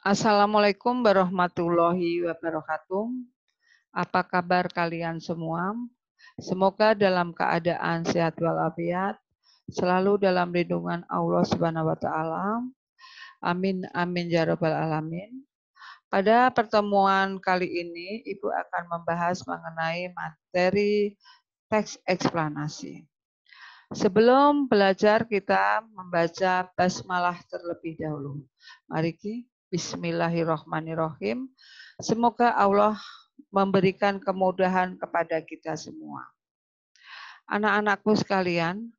Assalamualaikum warahmatullahi wabarakatuh. Apa kabar kalian semua? Semoga dalam keadaan sehat walafiat, selalu dalam lindungan Allah Subhanahu wa taala. Amin amin ya rabbal alamin. Pada pertemuan kali ini, Ibu akan membahas mengenai materi teks eksplanasi. Sebelum belajar, kita membaca basmalah terlebih dahulu. Mari Bismillahirrahmanirrahim. Semoga Allah memberikan kemudahan kepada kita semua. Anak-anakku sekalian,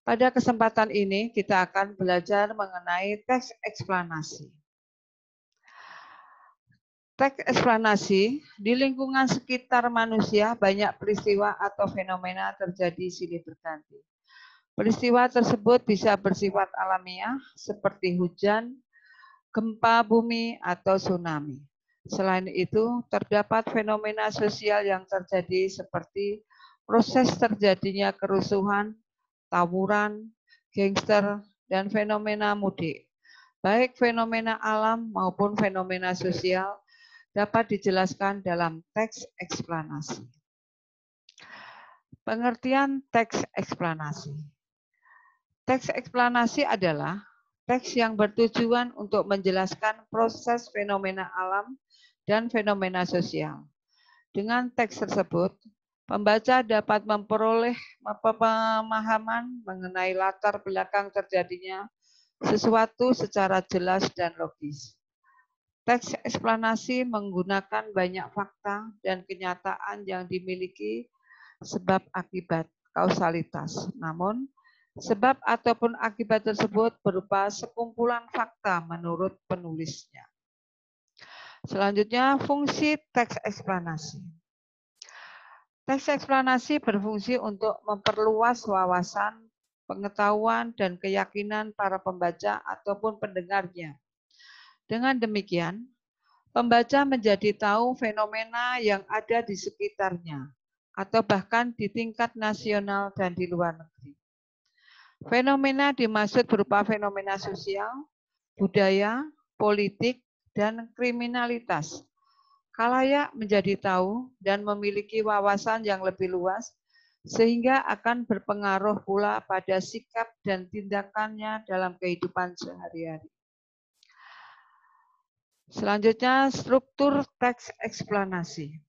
pada kesempatan ini kita akan belajar mengenai teks eksplanasi. Teks eksplanasi, di lingkungan sekitar manusia banyak peristiwa atau fenomena terjadi silih berganti. Peristiwa tersebut bisa bersifat alamiah seperti hujan, gempa bumi, atau tsunami. Selain itu, terdapat fenomena sosial yang terjadi seperti proses terjadinya kerusuhan, tawuran, gangster, dan fenomena mudik. Baik fenomena alam maupun fenomena sosial dapat dijelaskan dalam teks eksplanasi. Pengertian teks eksplanasi. Teks eksplanasi adalah teks yang bertujuan untuk menjelaskan proses fenomena alam dan fenomena sosial. Dengan teks tersebut, pembaca dapat memperoleh pemahaman mengenai latar belakang terjadinya sesuatu secara jelas dan logis. Teks eksplanasi menggunakan banyak fakta dan kenyataan yang dimiliki sebab akibat kausalitas. Namun, sebab ataupun akibat tersebut berupa sekumpulan fakta menurut penulisnya. Selanjutnya, fungsi teks eksplanasi. Teks eksplanasi berfungsi untuk memperluas wawasan, pengetahuan, dan keyakinan para pembaca ataupun pendengarnya. Dengan demikian, pembaca menjadi tahu fenomena yang ada di sekitarnya, atau bahkan di tingkat nasional dan di luar negeri. Fenomena dimaksud berupa fenomena sosial, budaya, politik, dan kriminalitas. Khalayak menjadi tahu dan memiliki wawasan yang lebih luas, sehingga akan berpengaruh pula pada sikap dan tindakannya dalam kehidupan sehari-hari. Selanjutnya, struktur teks eksplanasi.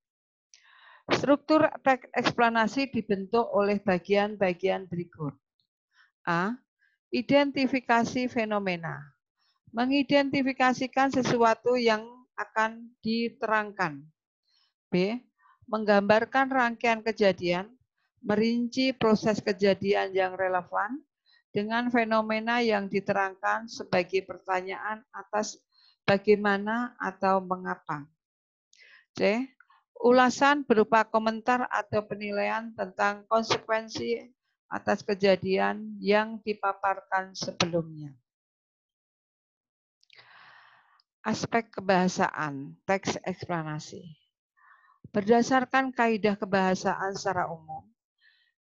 Struktur teks eksplanasi dibentuk oleh bagian-bagian berikut. A. Identifikasi fenomena. Mengidentifikasikan sesuatu yang akan diterangkan. B. Menggambarkan rangkaian kejadian, merinci proses kejadian yang relevan dengan fenomena yang diterangkan sebagai pertanyaan atas bagaimana atau mengapa. C. Ulasan berupa komentar atau penilaian tentang konsekuensi atas kejadian yang dipaparkan sebelumnya. Aspek kebahasaan, teks eksplanasi. Berdasarkan kaidah kebahasaan secara umum,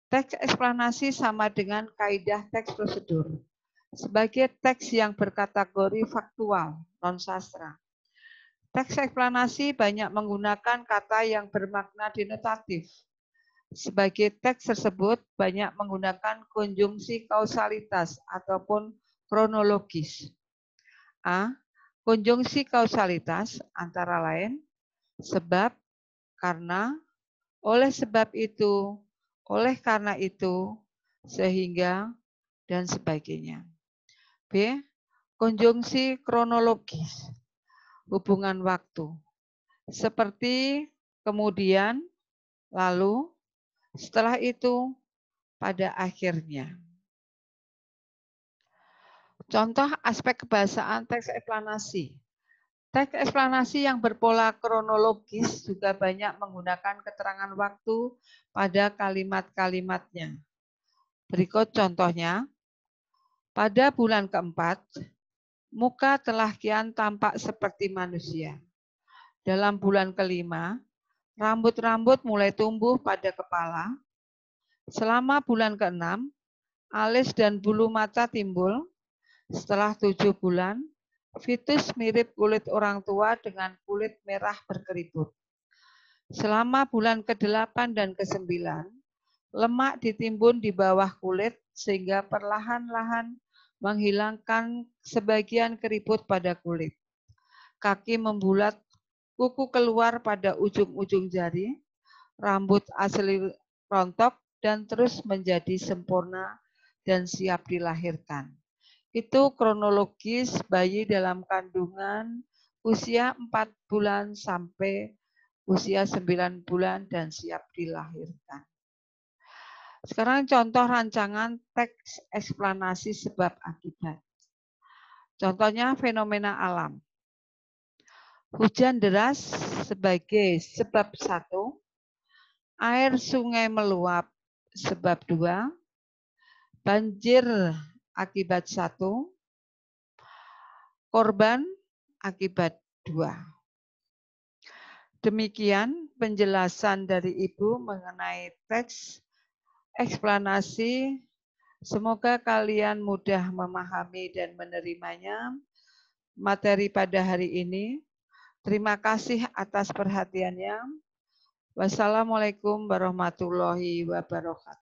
teks eksplanasi sama dengan kaidah teks prosedur sebagai teks yang berkategori faktual, non-sastra. Teks eksplanasi banyak menggunakan kata yang bermakna denotatif. Sebagai teks tersebut banyak menggunakan konjungsi kausalitas ataupun kronologis. A. Konjungsi kausalitas antara lain sebab, karena, oleh sebab itu, oleh karena itu, sehingga, dan sebagainya. B. Konjungsi kronologis, hubungan waktu, seperti kemudian, lalu, setelah itu, pada akhirnya. Contoh aspek kebahasaan teks eksplanasi. Teks eksplanasi yang berpola kronologis juga banyak menggunakan keterangan waktu pada kalimat-kalimatnya. Berikut contohnya. Pada bulan keempat, muka telah kian tampak seperti manusia. Dalam bulan kelima, rambut-rambut mulai tumbuh pada kepala. Selama bulan keenam, alis dan bulu mata timbul. Setelah 7 bulan, Fitus mirip kulit orang tua dengan kulit merah berkeriput. Selama bulan ke-8 dan ke-9, lemak ditimbun di bawah kulit sehingga perlahan-lahan menghilangkan sebagian keriput pada kulit. Kaki membulat, kuku keluar pada ujung-ujung jari, rambut asli rontok dan terus menjadi sempurna dan siap dilahirkan. Itu kronologis bayi dalam kandungan usia 4 bulan sampai usia 9 bulan dan siap dilahirkan. Sekarang contoh rancangan teks eksplanasi sebab akibat. Contohnya fenomena alam. Hujan deras sebagai sebab 1, air sungai meluap sebab 2, banjir akibat 1, korban akibat 2. Demikian penjelasan dari Ibu mengenai teks eksplanasi. Semoga kalian mudah memahami dan menerimanya materi pada hari ini. Terima kasih atas perhatiannya. Wassalamualaikum warahmatullahi wabarakatuh.